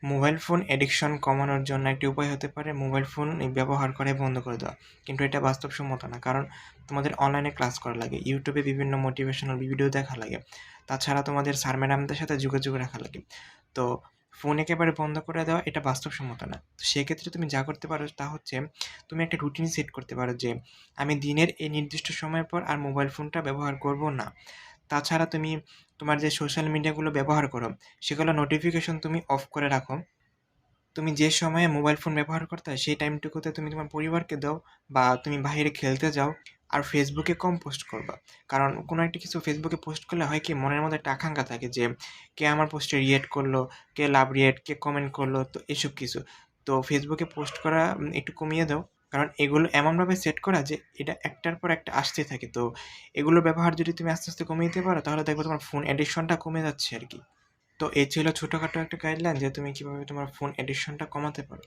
Mobile phone addiction কমানোর জন্য একটি উপায় হতে পারে মোবাইল ফোন ব্যবহার করে বন্ধ করে দেওয়া। কিন্তু এটা বাস্তবসম্মত না। কারণ তোমাদের অনলাইনে ক্লাস করা লাগে। YouTube এ বিভিন্ন মোটিভেশনাল ভিডিও দেখা লাগে। তাছাড়া তোমাদের স্যার ম্যাডামদের সাথে যোগাযোগ রাখা লাগে। তো ফোন একেবারে বন্ধ করে দেওয়া এটা বাস্তবসম্মত না। তো সেক্ষেত্রে তুমি যা করতে পারো তা হচ্ছে তুমি একটা রুটিন সেট করতে পারো যে আমি দিনের এই নির্দিষ্ট সময়ের পর আর মোবাইল ফোনটা ব্যবহার করব না। তাছাড়া তুমি তোমার যে সোশ্যাল মিডিয়াগুলো ব্যবহার করো সেগুলো নোটিফিকেশন তুমি অফ করে রাখো। তুমি যে সময়ে মোবাইল ফোন ব্যবহার করতে হয় সেই টাইমটুকুতে তুমি তোমার পরিবারকে দাও বা তুমি বাইরে খেলতে যাও। আর ফেসবুকে কম পোস্ট করবা। কারণ কোনো একটা কিছু ফেসবুকে পোস্ট করলে হয় কি মনের মধ্যে একটা আকাঙ্ক্ষা থাকে যে কে আমার পোস্টে রিয়েক্ট করলো, কে লাভ রিয়েক্ট, কে কমেন্ট করলো, তো এসব কিছু। তো ফেসবুকে পোস্ট করা একটু কমিয়ে দাও। কারণ এগুলো এমনভাবে সেট করা যে এটা একটার পর একটা আসতে থাকে। তো এগুলোর ব্যবহার যদি তুমি আস্তে আস্তে কমিয়ে দিতে পারো তাহলে দেখবে তোমার ফোন অ্যাডিকশনটা কমে যাচ্ছে আর কি। তো এই ছিল ছোটখাটো একটা গাইডলাইন যে তুমি কিভাবে তোমার ফোন অ্যাডিকশনটা কমাতে পারো।